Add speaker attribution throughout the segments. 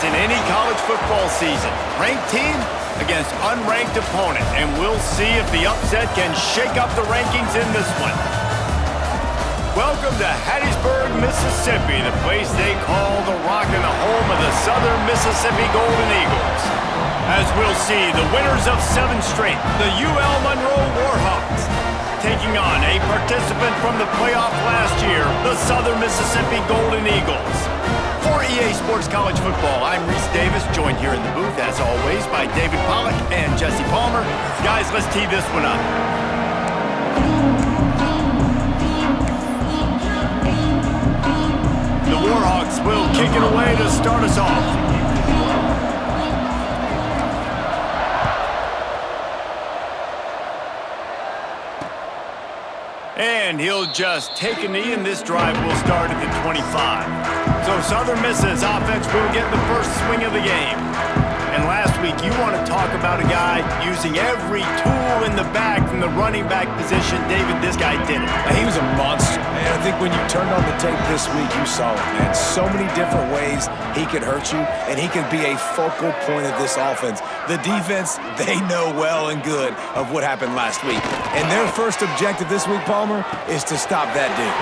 Speaker 1: in any college football season. Ranked team against unranked opponent, and we'll see if the upset can shake up the rankings in this one. Welcome to Hattiesburg, Mississippi, the place they call the Rock and the home of the Southern Mississippi Golden Eagles. As we'll see, the winners of 7 straight, the UL Monroe Warhawks, taking on a participant from the playoff last year, the Southern Mississippi Golden Eagles. For EA Sports College Football, I'm Reese Davis, joined here in the booth, as always, by David Pollack and Jesse Palmer. Guys, let's tee this one up. The Warhawks will kick it away to start us off. And he'll just take a knee, and this drive will start at the 25. So Southern Miss's offense will get the first swing of the game. And last week, you want to talk about a guy using every tool in the bag from the running back position. David, this guy did it.
Speaker 2: He was a monster, man. I think when you turned on the tape this week, you saw it, man. So many different ways he could hurt you, and he could be a focal point of this offense. The defense, they know well and good of what happened last week. And their first objective this week, Palmer, is to stop that dude.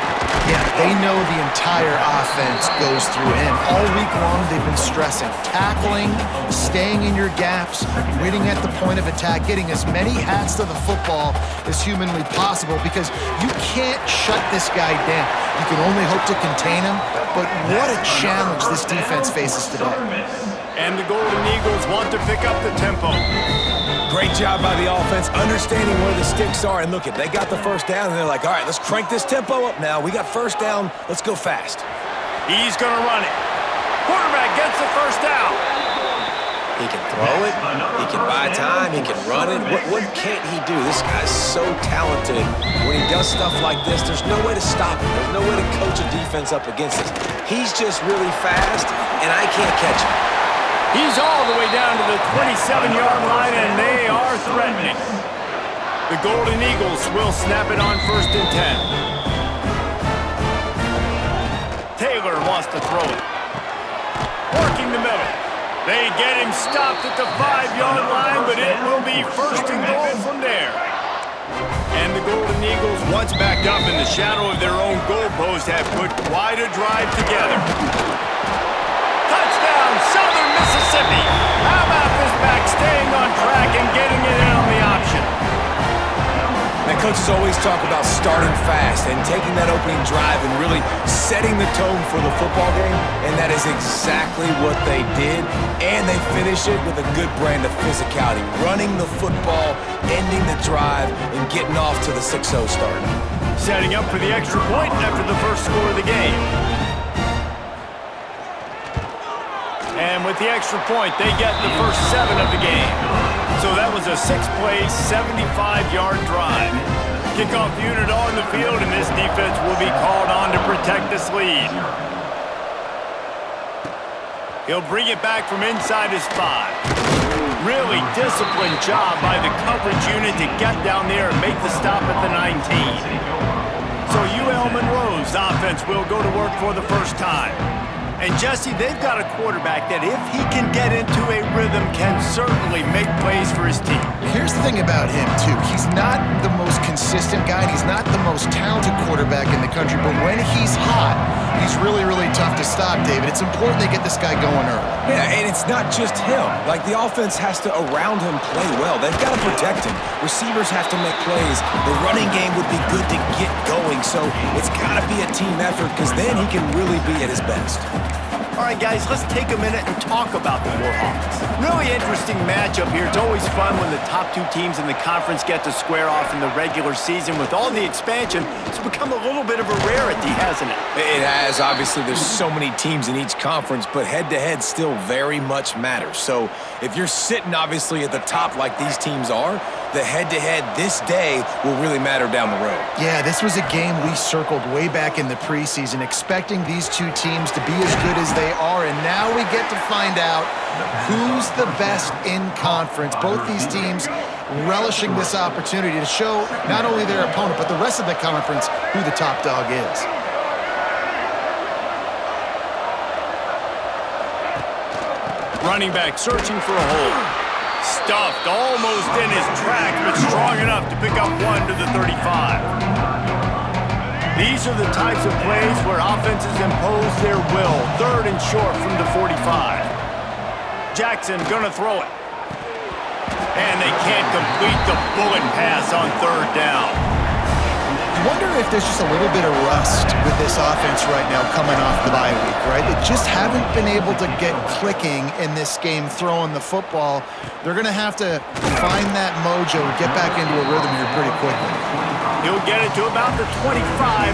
Speaker 3: Yeah, they know the entire offense goes through him. All week long, they've been stressing tackling, staying in your gaps, winning at the point of attack, getting as many hats to the football as humanly possible, because you can't shut this guy down. You can only hope to contain him, but what a challenge this defense faces today.
Speaker 1: And the Golden Eagles want to pick up the tempo.
Speaker 2: Great job by the offense, understanding where the sticks are. And look, they got the first down, and they're like, all right, let's crank this tempo up now. We got first down. Let's go fast.
Speaker 1: He's going to run it. Quarterback gets the first down.
Speaker 2: He can throw it. He can buy time. He can run it. What can't he do? This guy's so talented. When he does stuff like this, there's no way to stop him. There's no way to coach a defense up against us. He's just really fast, and I can't catch him.
Speaker 1: He's all the way down to the 27-yard line, and they are threatening. The Golden Eagles will snap it on 1st and 10. Taylor wants to throw it. Working the middle. They get him stopped at the 5-yard line, but it will be 1st and goal from there. And the Golden Eagles, once backed up in the shadow of their own goalpost, have put quite a drive together. Touchdown, Southern Mississippi. How about this back staying on track and getting it in on the option?
Speaker 2: And coaches always talk about starting fast and taking that opening drive and really setting the tone for the football game, and that is exactly what they did, and they finish it with a good brand of physicality, running the football, ending the drive, and getting off to the 6-0 start.
Speaker 1: Setting up for the extra point after the first score of the game. And with the extra point, they get the first 7 of the game. So that was a 6-play, 75-yard drive. Kickoff unit on the field, and this defense will be called on to protect this lead. He'll bring it back from inside his 5. Really disciplined job by the coverage unit to get down there and make the stop at the 19. So UL Monroe's offense will go to work for the first time. And Jesse, they've got a quarterback that if he can get into a rhythm can certainly make plays for his team.
Speaker 3: Here's the thing about him, too. He's not the most consistent guy. He's not the most talented quarterback in the country. But when he's hot, he's really, really tough to stop, David. It's important they get this guy going early.
Speaker 2: Yeah, and it's not just him. Like, the offense has to, around him, play well. They've got to protect him. Receivers have to make plays. The running game would be good to get going. So it's got to be a team effort, because then he can really be at his best.
Speaker 1: All right, guys, let's take a minute and talk about the Warhawks. Really interesting matchup here. It's always fun when the top 2 teams in the conference get to square off in the regular season. With all the expansion, it's become a little bit of a rarity, hasn't it?
Speaker 2: It has. Obviously, there's so many teams in each conference, but head-to-head still very much matters. So if you're sitting, obviously, at the top like these teams are, the head-to-head this day will really matter down the road.
Speaker 3: Yeah, this was a game we circled way back in the preseason, expecting these 2 teams to be as good as they are, and now we get to find out who's the best in conference. Both these teams relishing this opportunity to show not only their opponent, but the rest of the conference who the top dog is.
Speaker 1: Running back searching for a hole. Stuffed almost in his tracks, but strong enough to pick up one to the 35. These are the types of plays where offenses impose their will. 3rd and short from the 45. Jackson gonna throw it. And they can't complete the bullet pass on 3rd down.
Speaker 3: I wonder if there's just a little bit of rust with this offense right now coming off the bye week, right? They just haven't been able to get clicking in this game throwing the football. They're going to have to find that mojo and get back into a rhythm here pretty quickly.
Speaker 1: He'll get it to about the 25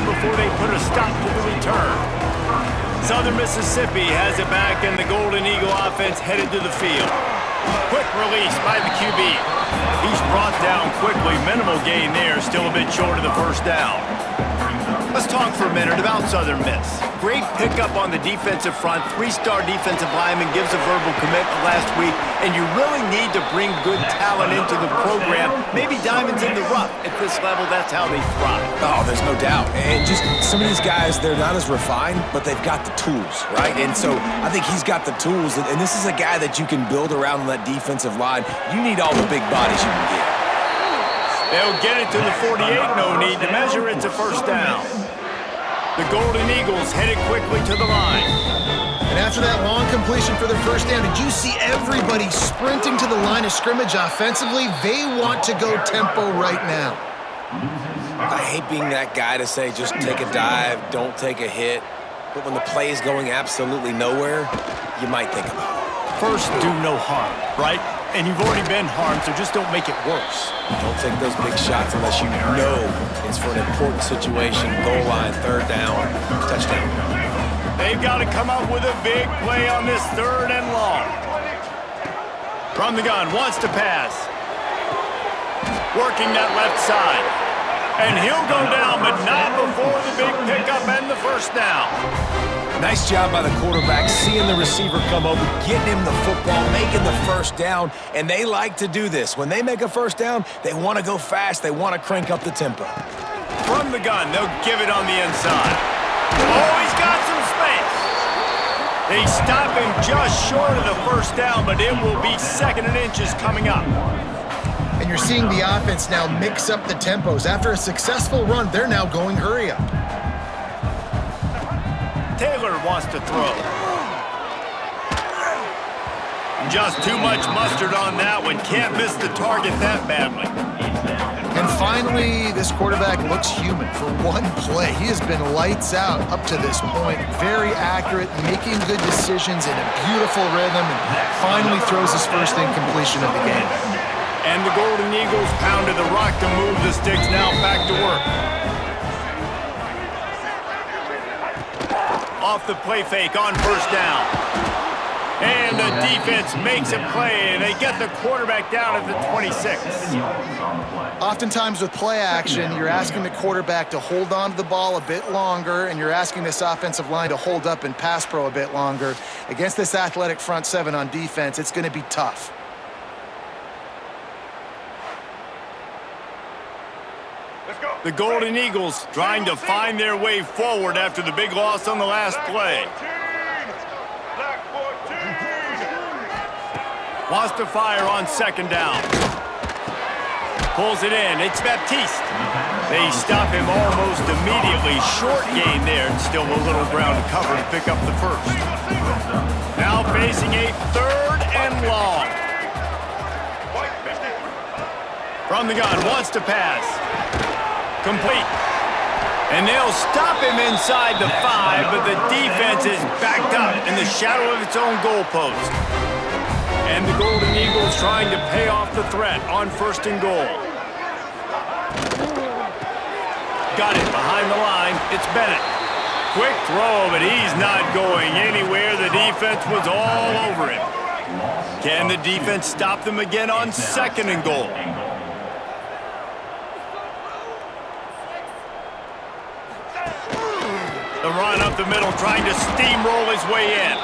Speaker 1: before they put a stop to the return. Southern Mississippi has it back, and the Golden Eagle offense headed to the field. Quick release by the QB. He's brought down quickly. Minimal gain there, still a bit short of the 1st down. Let's talk for a minute about Southern Miss. Great pickup on the defensive front. 3-star defensive lineman gives a verbal commitment last week, and you really need to bring good talent into the program. Maybe diamonds in the rough. At this level, that's how they thrive.
Speaker 2: Oh, there's no doubt. And just some of these guys, they're not as refined, but they've got the tools, right? And so I think he's got the tools, and this is a guy that you can build around on that defensive line. You need all the big bodies you can get.
Speaker 1: They'll get it to the 48, no need to measure. It's a 1st down. The Golden Eagles headed quickly to the line.
Speaker 3: And after that long completion for their 1st down, did you see everybody sprinting to the line of scrimmage offensively? They want to go tempo right now.
Speaker 2: I hate being that guy to say just take a dive, don't take a hit. But when the play is going absolutely nowhere, you might think about it.
Speaker 1: First, do no harm, right? And you've already been harmed, so just don't make it worse.
Speaker 2: Don't take those big shots unless you know it's for an important situation. Goal line, 3rd down, touchdown.
Speaker 1: They've got to come up with a big play on this 3rd and long. From the gun, wants to pass. Working that left side. And he'll go down, but not before the big pickup and the 1st down.
Speaker 2: Nice job by the quarterback, seeing the receiver come over, getting him the football, making the 1st down, and they like to do this. When they make a 1st down, they want to go fast, they want to crank up the tempo.
Speaker 1: From the gun, they'll give it on the inside. Oh, he's got some space. They stop him just short of the 1st down, but it will be 2nd and inches coming up.
Speaker 3: And you're seeing the offense now mix up the tempos. After a successful run, they're now going hurry up.
Speaker 1: Taylor wants to throw. Just too much mustard on that one. Can't miss the target that badly.
Speaker 3: And finally, this quarterback looks human for one play. He has been lights out up to this point. Very accurate, making good decisions in a beautiful rhythm, and finally throws his 1st incompletion of the game.
Speaker 1: And the Golden Eagles pounded the rock to move the sticks. Now back to work. Off the play fake on 1st down. And the defense makes a play, and they get the quarterback down at the 26.
Speaker 3: Oftentimes with play action, you're asking the quarterback to hold on to the ball a bit longer, and you're asking this offensive line to hold up in pass pro a bit longer. Against this athletic front 7 on defense, it's going to be tough.
Speaker 1: The Golden Eagles trying to find their way forward after the big loss on the last play. Wants to fire on 2nd down. Pulls it in. It's Baptiste. They stop him almost immediately. Short gain there, and still a little ground to cover to pick up the 1st. Now facing a 3rd and long. From the gun, wants to pass. Complete. And they'll stop him inside the 5, but the defense is backed up in the shadow of its own goalpost. And the Golden Eagles trying to pay off the threat on 1st and goal. Got it behind the line. It's Bennett. Quick throw, but he's not going anywhere. The defense was all over him. Can the defense stop them again on 2nd and goal? The run up the middle, trying to steamroll his way in.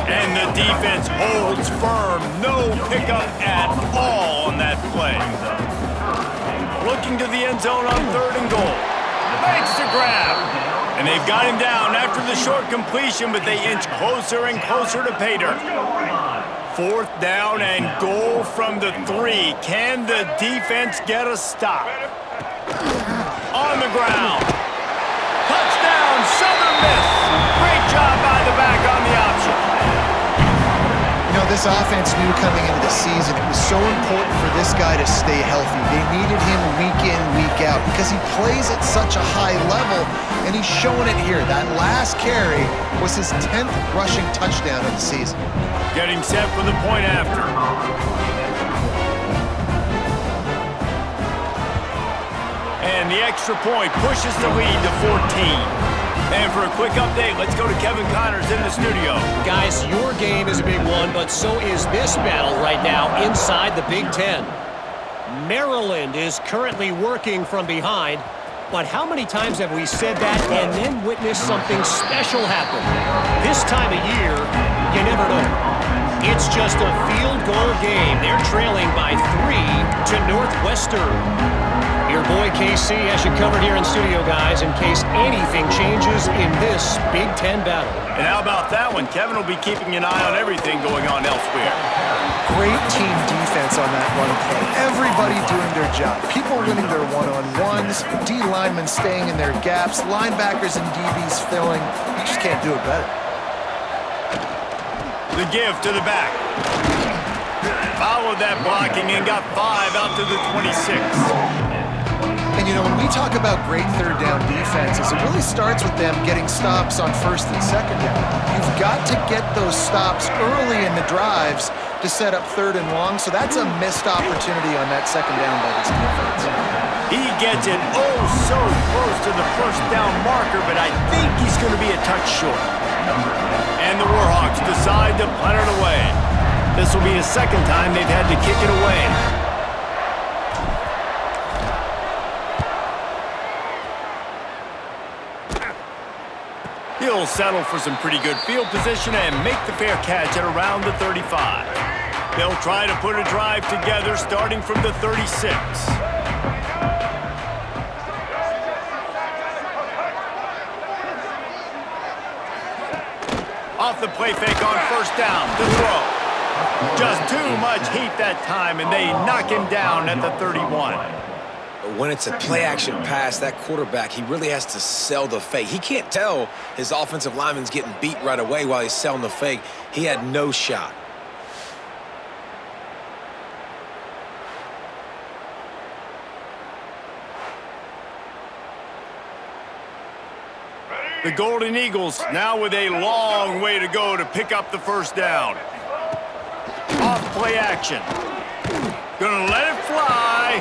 Speaker 1: And the defense holds firm. No pickup at all on that play. Looking to the end zone on 3rd and goal. Makes the grab. And they've got him down after the short completion, but they inch closer and closer to pay dirt. 4th down and goal from the 3. Can the defense get a stop? On the ground. Touchdown, Southern Miss. Great job by the back on the option.
Speaker 3: You know, this offense knew coming into the season it was so important for this guy to stay healthy. They needed him week in, week out because he plays at such a high level, and he's showing it here. That last carry was his 10th rushing touchdown of the season.
Speaker 1: Getting set for the point after. And the extra point pushes the lead to 14. And for a quick update, let's go to Kevin Connors in the studio.
Speaker 4: Guys, your game is a big one, but so is this battle right now inside the Big Ten. Maryland is currently working from behind, but how many times have we said that and then witnessed something special happen? This time of year, you never know. It's just a field goal game. They're trailing by 3 to Northwestern. Your boy KC has you covered here in studio, guys, in case anything changes in this Big Ten battle.
Speaker 1: And how about that one? Kevin will be keeping an eye on everything going on elsewhere.
Speaker 3: Great team defense on that run play. Everybody doing their job. People winning their one-on-ones, D linemen staying in their gaps, linebackers and DBs filling. You just can't do it better.
Speaker 1: The give to the back. Followed that blocking and got 5 out to the 26.
Speaker 3: And, you know, when we talk about great third down defenses, it really starts with them getting stops on 1st and 2nd down. You've got to get those stops early in the drives to set up 3rd and long, so that's a missed opportunity on that 2nd down by this defense.
Speaker 1: He gets it oh so close to the 1st down marker, but I think he's going to be a touch short. And the Warhawks decide to punt it away. This will be the 2nd time they've had to kick it away. He'll settle for some pretty good field position and make the fair catch at around the 35. They'll try to put a drive together starting from the 36. Off the play fake on 1st down to throw. Just too much heat that time, and they knock him down at the 31.
Speaker 2: When it's a play-action pass, that quarterback, he really has to sell the fake. He can't tell his offensive lineman's getting beat right away while he's selling the fake. He had no shot.
Speaker 1: The Golden Eagles now with a long way to go to pick up the 1st down. Off play action. Gonna let it fly.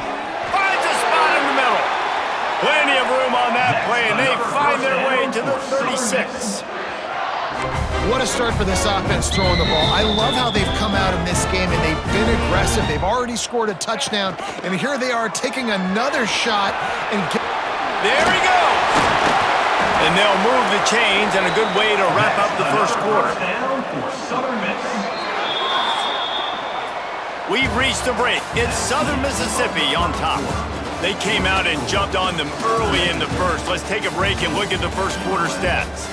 Speaker 1: Finds a spot in the middle. Plenty of room on that play, and they find their way to the 36.
Speaker 3: What a start for this offense throwing the ball. I love how they've come out in this game, and they've been aggressive. They've already scored a touchdown, and here they are taking another shot. And
Speaker 1: there he goes. And they'll move the chains, and a good way to wrap up the 1st quarter. We've reached the break. It's Southern Mississippi on top. They came out and jumped on them early in the 1st. Let's take a break and look at the 1st quarter stats.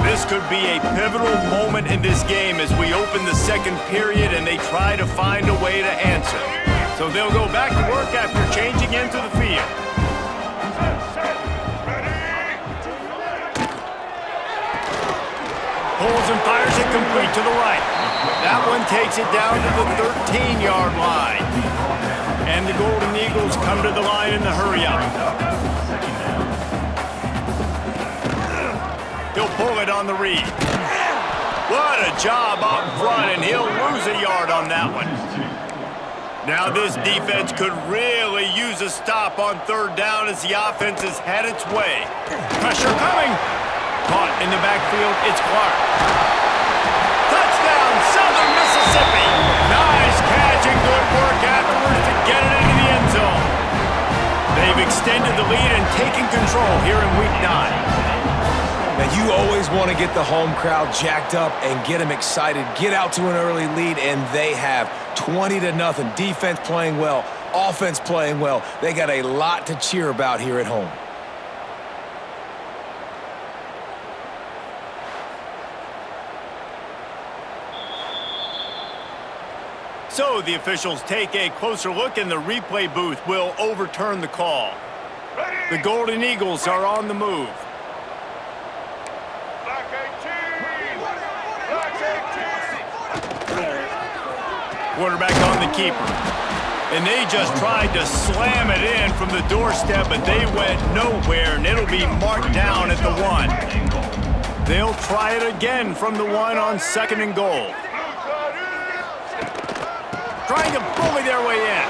Speaker 1: This could be a pivotal moment in this game as we open the 2nd period and they try to find a way to answer. So they'll go back to work after changing into the field. Pulls and fires it complete to the right. That one takes it down to the 13-yard line. And the Golden Eagles come to the line in the hurry-up. He'll pull it on the read. What a job up front, and he'll lose a yard on that one. Now this defense could really use a stop on 3rd down as the offense has had its way. Pressure coming. Caught in the backfield, it's Clark. Touchdown, Southern Mississippi. Nice catch and good work afterwards to get it into the end zone. They've extended the lead and taken control here in Week 9.
Speaker 2: Now, you always want to get the home crowd jacked up and get them excited, get out to an early lead, and they have 20-0. Defense playing well, offense playing well. They got a lot to cheer about here at home.
Speaker 1: So the officials take a closer look, and the replay booth will overturn the call. The Golden Eagles are on the move. Quarterback on the keeper. And they just tried to slam it in from the doorstep, but they went nowhere, and it'll be marked down at the 1. They'll try it again from the 1 on 2nd and goal. Trying to bully their way in.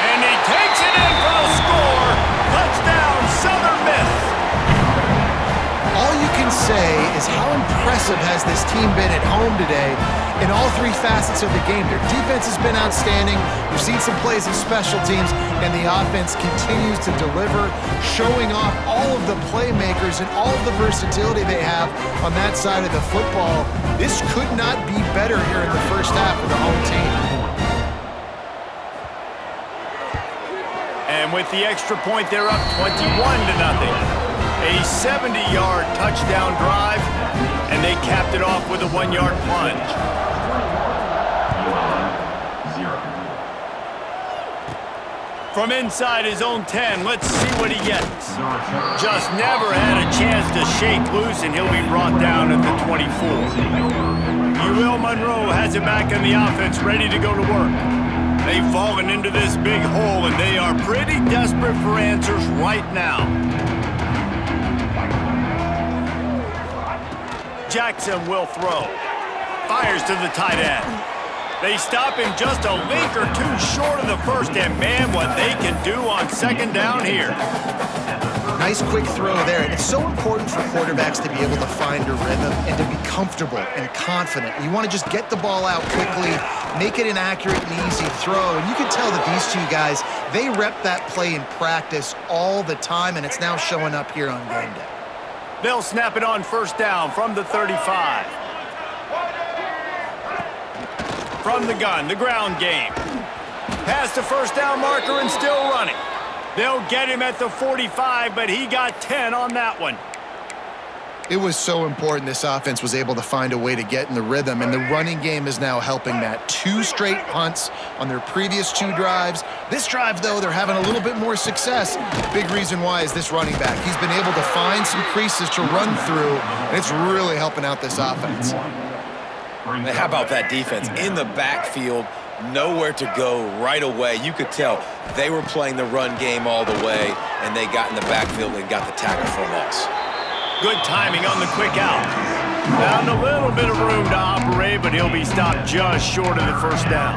Speaker 1: And he takes it in for the score. Touchdown, Southern Miss.
Speaker 3: All you can say is how impressive has this team been at home today in all 3 facets of the game. Their defense has been outstanding. We've seen some plays of special teams, and the offense continues to deliver, showing off all of the playmakers and all of the versatility they have on that side of the football. This could not be better here in the first half for the home team.
Speaker 1: And with the extra point, they're up 21-0. A 70-yard touchdown drive, and they capped it off with a 1-yard plunge. From inside his own 10, let's see what he gets. Just never had a chance to shake loose, and he'll be brought down at the 24. Monroe has it back on the offense, ready to go to work. They've fallen into this big hole, and they are pretty desperate for answers right now. Jackson will throw. Fires to the tight end. They stop him just a link or 2 short of the first, and man, what they can do on 2nd down here.
Speaker 3: Nice quick throw there, and it's so important for quarterbacks to be able to find a rhythm and to be comfortable and confident. You want to just get the ball out quickly, make it an accurate and easy throw, and you can tell that these 2 guys, they rep that play in practice all the time, and it's now showing up here on game day.
Speaker 1: They'll snap it on 1st down from the 35. From the gun, the ground game. Past the 1st down marker and still running. They'll get him at the 45, but he got 10 on that one.
Speaker 3: It was so important this offense was able to find a way to get in the rhythm, and the running game is now helping that. 2 straight punts on their previous 2 drives. This drive, though, they're having a little bit more success. Big reason why is this running back. He's been able to find some creases to run through, and it's really helping out this offense.
Speaker 2: How about that defense? In the backfield, nowhere to go right away. You could tell they were playing the run game all the way, and they got in the backfield and got the tackle for a loss.
Speaker 1: Good timing on the quick out. Found a little bit of room to operate, but he'll be stopped just short of the 1st down.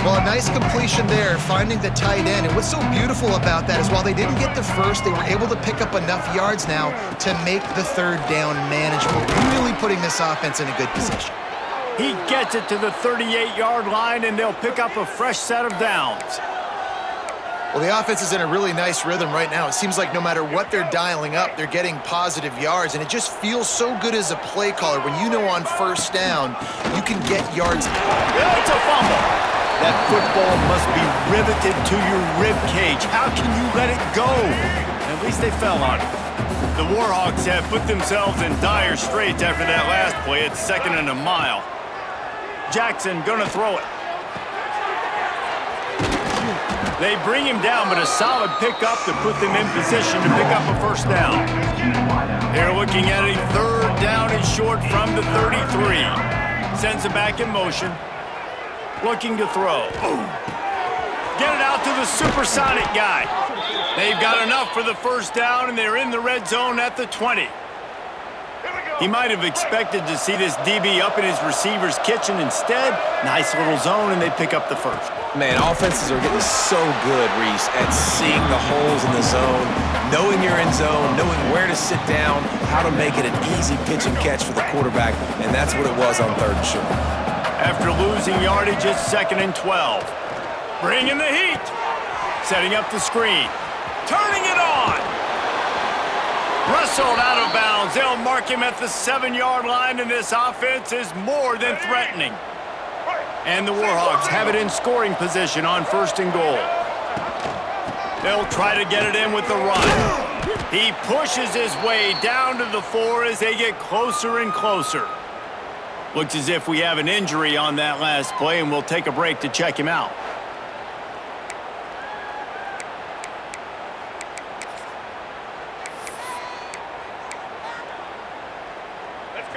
Speaker 3: Well, a nice completion there, finding the tight end. And what's so beautiful about that is while they didn't get the first, they were able to pick up enough yards now to make the 3rd down manageable, really putting this offense in a good position.
Speaker 1: He gets it to the 38-yard line, and they'll pick up a fresh set of downs.
Speaker 3: Well, the offense is in a really nice rhythm right now. It seems like no matter what they're dialing up, they're getting positive yards, and it just feels so good as a play caller when you know on 1st down you can get yards.
Speaker 1: It's a fumble. That football must be riveted to your rib cage. How can you let it go? At least they fell on it. The Warhawks have put themselves in dire straits after that last play. It's 2nd and a mile. Jackson gonna throw it. They bring him down, but a solid pickup to put them in position to pick up a 1st down. They're looking at a 3rd down and short from the 33. Sends it back in motion. Looking to throw. Get it out to the supersonic guy. They've got enough for the 1st down, and they're in the red zone at the 20. He might have expected to see this DB up in his receiver's kitchen. Instead, nice little zone, and they pick up the 1st.
Speaker 2: Man, offenses are getting so good, Reese, at seeing the holes in the zone, knowing you're in zone, knowing where to sit down, how to make it an easy pitch and catch for the quarterback, and that's what it was on 3rd and short.
Speaker 1: After losing yardage, it's 2nd and 12. Bringing the heat. Setting up the screen. Turning it on. Wrestled out of bounds. They'll mark him at the 7-yard line, and this offense is more than threatening. And the Warhawks have it in scoring position on 1st and goal. They'll try to get it in with the run. He pushes his way down to the 4 as they get closer and closer. Looks as if we have an injury on that last play, and we'll take a break to check him out.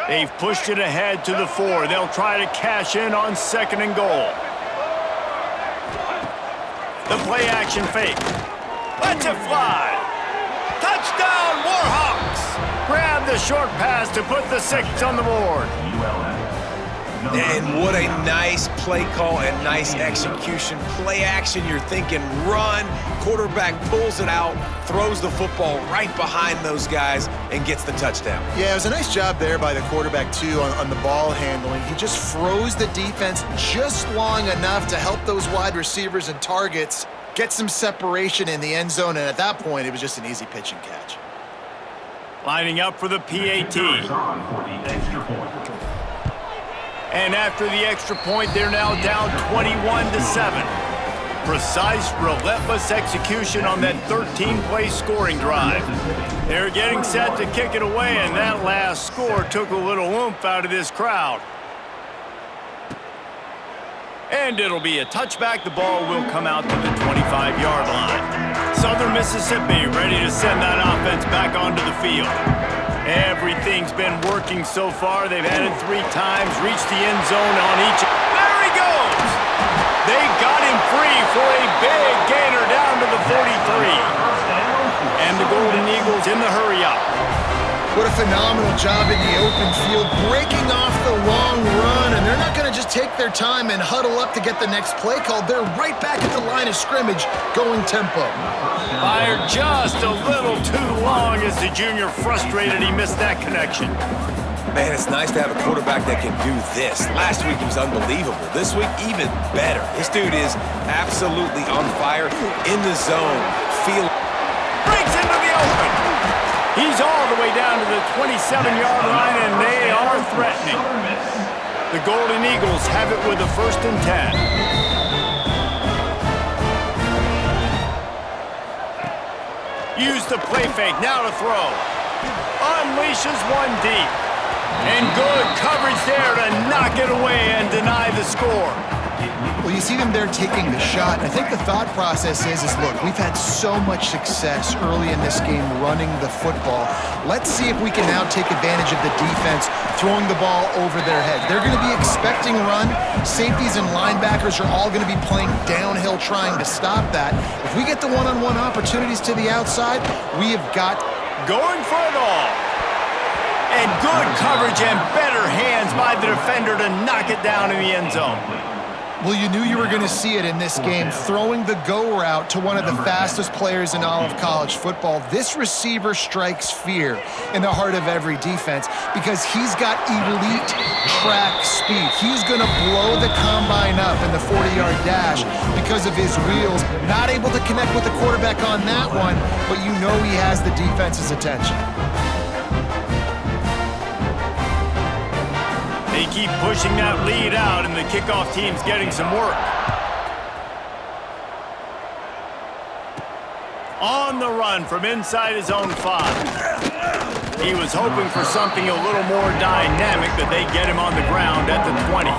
Speaker 1: They've pushed it ahead to the 4. They'll try to cash in on 2nd and goal. The play action fake. Lets it fly. Touchdown, Warhawks! Grab the short pass to put the 6 on the board.
Speaker 2: And what a nice play call and nice execution. Play action, you're thinking run. Quarterback pulls it out, throws the football right behind those guys, and gets the touchdown.
Speaker 3: Yeah, it was a nice job there by the quarterback, too, on the ball handling. He just froze the defense just long enough to help those wide receivers and targets get some separation in the end zone, and at that point, it was just an easy pitch and catch.
Speaker 1: Lining up for the PAT. And after the extra point, they're now down 21-7. Precise, relentless execution on that 13-play scoring drive. They're getting set to kick it away, and that last score took a little oomph out of this crowd. And it'll be a touchback. The ball will come out to the 25-yard line. Southern Mississippi ready to send that offense back onto the field. Everything's been working so far. They've had it 3 times, reached the end zone on each. There he goes! They got him free for a big gainer down to the 43. And the Golden Eagles in the hurry-up.
Speaker 3: What a phenomenal job in the open field, breaking off the long run, and they're not going to just take their time and huddle up to get the next play called. They're right back at the line of scrimmage, going tempo.
Speaker 1: Fired just a little too long as the junior frustrated he missed that connection.
Speaker 2: Man, it's nice to have a quarterback that can do this. Last week he was unbelievable. This week, even better. This dude is absolutely on fire, in the zone,
Speaker 1: breaks into the open. He's all the way down to the 27-yard line, and they are threatening. The Golden Eagles have it with a 1st and 10. Use the play fake, now to throw. Unleashes one deep. And good coverage there to knock it away and deny the score.
Speaker 3: Well, you see them there taking the shot. I think the thought process is look, we've had so much success early in this game running the football. Let's see if we can now take advantage of the defense throwing the ball over their head. They're going to be expecting run. Safeties and linebackers are all going to be playing downhill trying to stop that. If we get the one-on-one opportunities to the outside, we have got
Speaker 1: going for it all. And good coverage and better hands by the defender to knock it down in the end zone.
Speaker 3: Well, you knew you were going to see it in this game, throwing the go route to one of the fastest players in all of college football. This receiver strikes fear in the heart of every defense because he's got elite track speed. He's going to blow the combine up in the 40-yard dash because of his wheels. Not able to connect with the quarterback on that one, but you know he has the defense's attention.
Speaker 1: They keep pushing that lead out, and the kickoff team's getting some work. On the run from inside his own 5. He was hoping for something a little more dynamic, but they get him on the ground at the 20.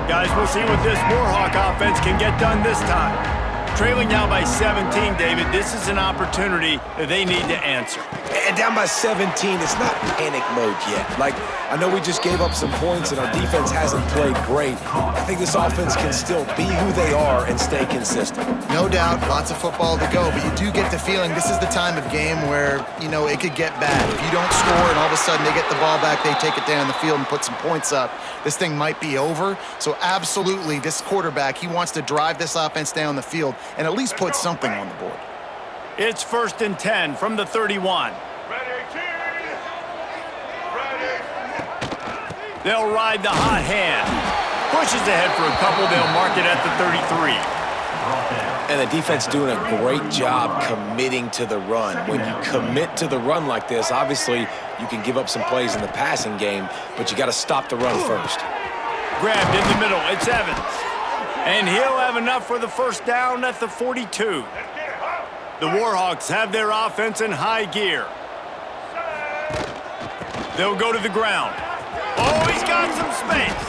Speaker 1: Guys, we'll see what this Warhawk offense can get done this time. Trailing now by 17, David, this is an opportunity that they need to answer.
Speaker 2: And down by 17, it's not panic mode yet. Like, I know we just gave up some points and our defense hasn't played great. I think this offense can still be who they are and stay consistent.
Speaker 3: No doubt, lots of football to go, but you do get the feeling this is the time of game where, you know, it could get bad. If you don't score and all of a sudden they get the ball back, they take it down the field and put some points up, this thing might be over. So absolutely, this quarterback, he wants to drive this offense down the field and at least put something on the board.
Speaker 1: It's 1st and 10 from the 31. They'll ride the hot hand. Pushes ahead for a couple. They'll mark it at the 33.
Speaker 2: And the defense doing a great job committing to the run. When you commit to the run like this, obviously you can give up some plays in the passing game, but you got to stop the run first.
Speaker 1: Grabbed in the middle, it's Evans. And he'll have enough for the first down at the 42. The Warhawks have their offense in high gear. They'll go to the ground. Oh, he's got some space.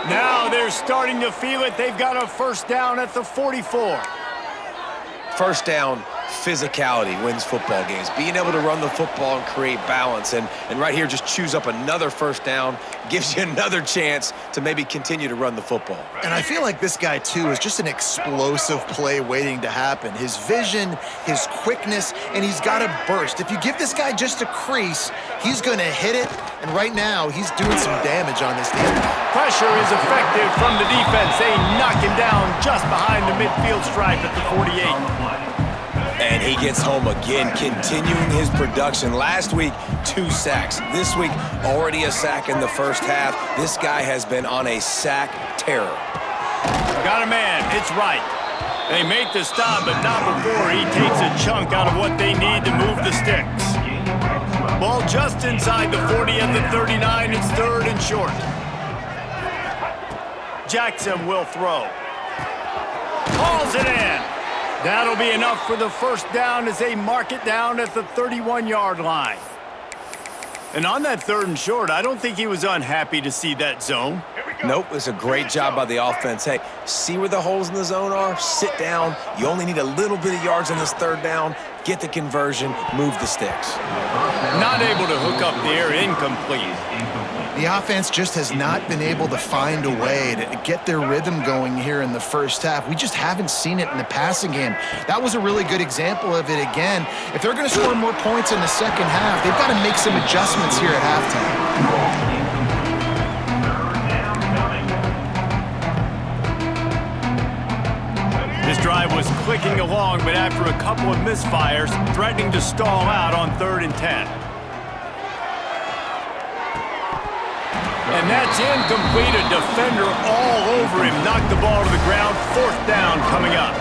Speaker 1: Now they're starting to feel it. They've got a first down at the 44.
Speaker 2: First down, physicality wins football games. Being able to run the football and create balance. And right here, just choose up another first down, gives you another chance to maybe continue to run the football.
Speaker 3: And I feel like this guy, too, is just an explosive play waiting to happen. His vision, his quickness, and he's got a burst. If you give this guy just a crease, he's going to hit it. And right now, he's doing some damage on this team.
Speaker 1: Pressure is effective from the defense. They knock him down just behind the midfield stripe at the 48.
Speaker 2: And he gets home again, continuing his production. Last week, 2 sacks. This week, already a sack in the first half. This guy has been on a sack terror.
Speaker 1: Got a man. It's right. They make the stop, but not before he takes a chunk out of what they need to move the sticks. Ball just inside the 40 at the 39. It's 3rd and short. Jackson will throw. Hauls it in. That'll be enough for the first down as they mark it down at the 31-yard line. And on that 3rd and short, I don't think he was unhappy to see that zone.
Speaker 2: Nope, it's a great job by the offense. Hey, see where the holes in the zone are? Sit down. You only need a little bit of yards on this 3rd down. Get the conversion, move the sticks.
Speaker 1: Not able to hook up there, incomplete.
Speaker 3: The offense just has not been able to find a way to get their rhythm going here in the first half. We just haven't seen it in the passing game. That was a really good example of it again. If they're going to score more points in the second half, they've got to make some adjustments here at halftime.
Speaker 1: This drive was clicking along, but after a couple of misfires, threatening to stall out on 3rd and 10. And that's incomplete. A defender all over him. Knocked the ball to the ground. 4th down coming up.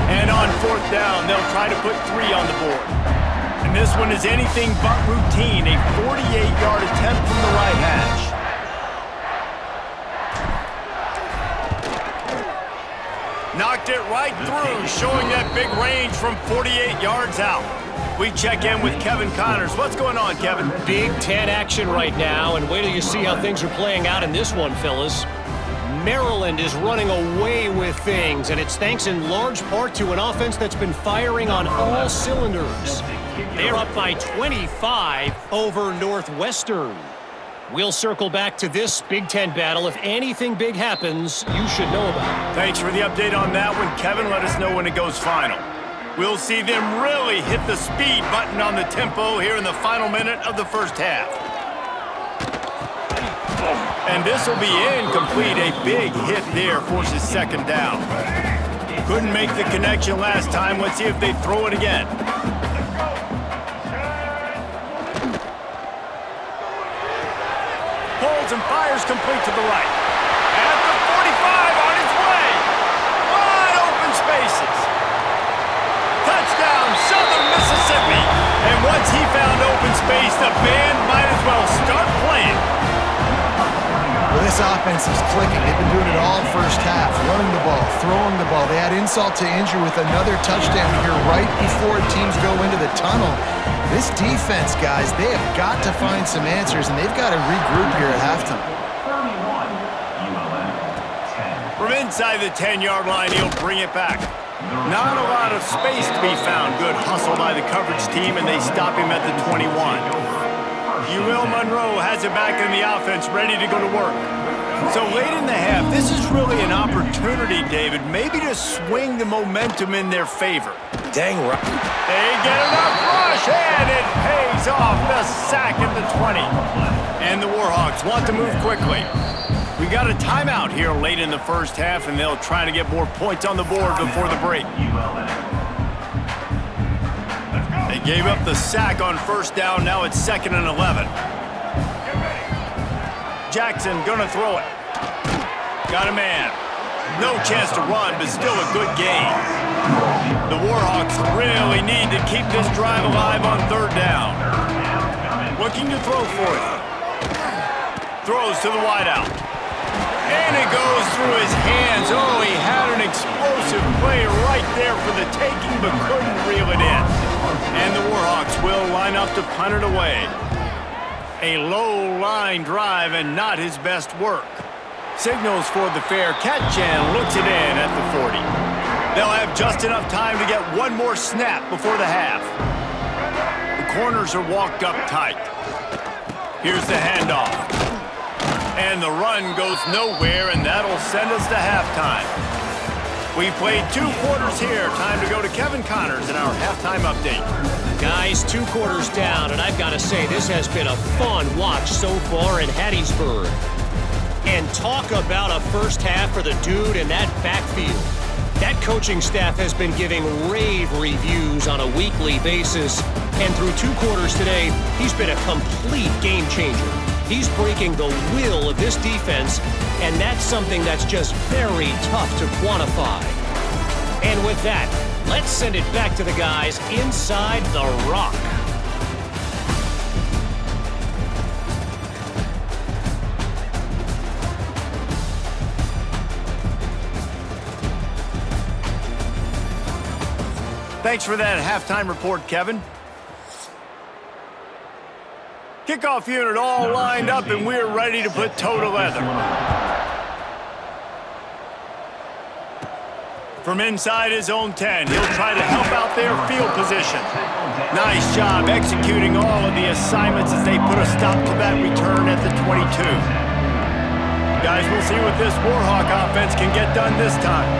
Speaker 1: And on 4th down, they'll try to put 3 on the board. And this one is anything but routine. A 48-yard attempt from the right hash. Knocked it right through, showing that big range from 48 yards out. We check in with Kevin Connors. What's going on, Kevin?
Speaker 4: Big Ten action right now, and wait till you see how things are playing out in this one, fellas. Maryland is running away with things, and it's thanks in large part to an offense that's been firing on all cylinders. They're up by 25 over Northwestern. We'll circle back to this Big Ten battle. If anything big happens, you should know about it.
Speaker 1: Thanks for the update on that one, Kevin. Let us know when it goes final. We'll see them really hit the speed button on the tempo here in the final minute of the first half. And this will be incomplete. A big hit there forces 2nd down. Couldn't make the connection last time. Let's see if they throw it again. Holds and fires complete to the right. At the 45 on its way. Wide open spaces. Touchdown, Southern Mississippi. And once he found open space, the band might as well start playing.
Speaker 3: Well, this offense is clicking. They've been doing it all first half, running the ball, throwing the ball. They had insult to injury with another touchdown here right before teams go into the tunnel. This defense, guys, they have got to find some answers, and they've got to regroup here at halftime.
Speaker 1: From inside the 10-yard line, he'll bring it back. Not a lot of space to be found. Good hustle by the coverage team, and they stop him at the 21. Monroe has it back in the offense, ready to go to work. So late in the half, this is really an opportunity, David, maybe to swing the momentum in their favor.
Speaker 2: Dang right.
Speaker 1: They get enough rush, and it pays off. The sack at the 20. And the Warhawks want to move quickly. We got a timeout here late in the first half, and they'll try to get more points on the board before the break. They gave up the sack on 1st down. Now it's 2nd and 11. Jackson gonna throw it. Got a man. No chance to run, but still a good gain. The Warhawks really need to keep this drive alive on third down. Looking to throw for it. Throws to the wideout. And it goes through his hands. Oh, he had an explosive play right there for the taking, but couldn't reel it in. And the Warhawks will line up to punt it away. A low-line drive and not his best work. Signals for the fair catch and looks it in at the 40. They'll have just enough time to get one more snap before the half. The corners are walked up tight. Here's the handoff. And the run goes nowhere, and that'll send us to halftime. We played 2 quarters here. Time to go to Kevin Connors in our halftime update.
Speaker 4: Guys, 2 quarters down, and I've got to say, this has been a fun watch so far in Hattiesburg. And talk about a first half for the dude in that backfield. That coaching staff has been giving rave reviews on a weekly basis, and through 2 quarters today, he's been a complete game changer. He's breaking the will of this defense, and that's something that's just very tough to quantify. And with that, let's send it back to the guys inside the rock.
Speaker 1: Thanks for that halftime report, Kevin. Kickoff unit all lined up, and we're ready to put toe to leather. From inside his own 10, he'll try to help out their field position. Nice job executing all of the assignments as they put a stop to that return at the 22. Guys, we'll see what this Warhawk offense can get done this time.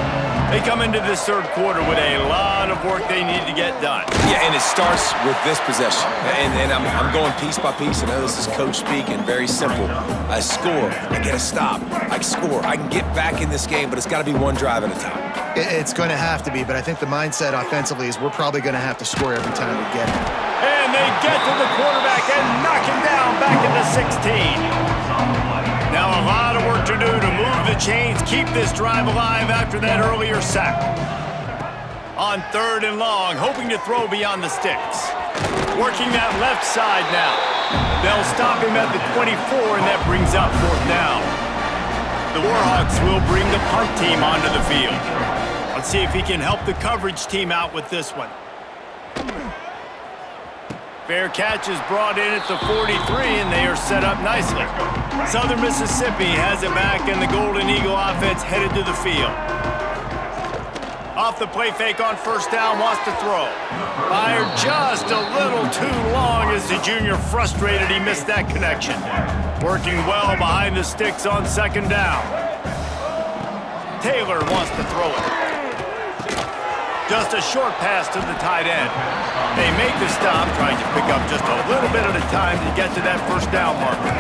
Speaker 1: They come into this third quarter with a lot of work they need to get done.
Speaker 2: Yeah, and it starts with this possession. And I'm going piece by piece. I know this is coach speak and very simple. I score, I get a stop, I score. I can get back in this game, but it's got to be one drive at a time.
Speaker 3: It's going to have to be, but I think the mindset offensively is we're probably going to have to score every time we get it.
Speaker 1: And they get to the quarterback and knock him down back into 16. Now a lot of work to do to move the chains, keep this drive alive after that earlier sack. On 3rd and long, hoping to throw beyond the sticks. Working that left side now. They'll stop him at the 24, and that brings up 4th down. The Warhawks will bring the punt team onto the field. Let's see if he can help the coverage team out with this one. Fair catch is brought in at the 43, and they are set up nicely. Southern Mississippi has it back, and the Golden Eagle offense headed to the field. Off the play fake on 1st down, wants to throw. Fired just a little too long as the junior frustrated he missed that connection. Working well behind the sticks on 2nd down. Taylor wants to throw it. Just a short pass to the tight end. They make the stop, trying to pick up just a little bit at a time to get to that 1st down marker.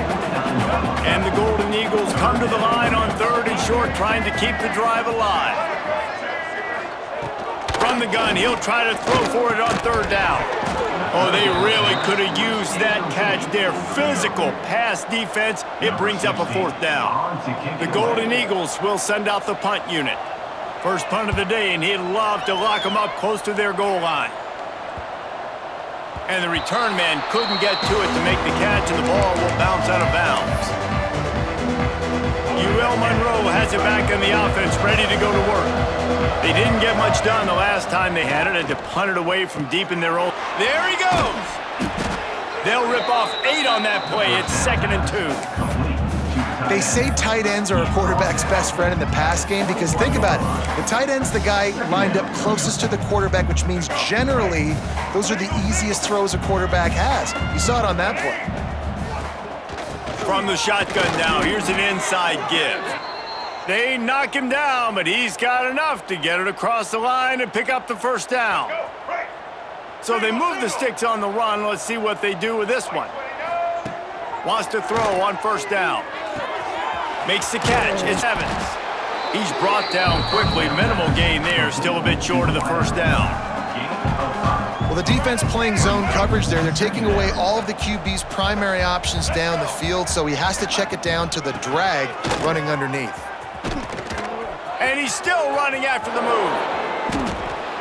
Speaker 1: And the Golden Eagles come to the line on 3rd and short, trying to keep the drive alive. From the gun, he'll try to throw for it on 3rd down. Oh, they really could have used that catch there. Physical pass defense. It brings up a 4th down. The Golden Eagles will send out the punt unit. First punt of the day, and he'd love to lock them up close to their goal line. And the return man couldn't get to it to make the catch, and the ball will bounce out of bounds. UL Monroe has it back in the offense, ready to go to work. They didn't get much done the last time they had it, and to punt it away from deep in their own. There he goes! They'll rip off 8 on that play. It's 2nd and 2.
Speaker 3: They say tight ends are a quarterback's best friend in the pass game because think about it. The tight end's the guy lined up closest to the quarterback, which means generally those are the easiest throws a quarterback has. You saw it on that play.
Speaker 1: From the shotgun now, here's an inside give. They knock him down, but he's got enough to get it across the line and pick up the 1st down. So they move the sticks on the run. Let's see what they do with this one. Wants to throw on 1st down. Makes the catch. It's Evans. He's brought down quickly. Minimal gain there. Still a bit short of the 1st down.
Speaker 3: Well, the defense playing zone coverage there. They're taking away all of the QB's primary options down the field, so he has to check it down to the drag running underneath.
Speaker 1: And he's still running after the move.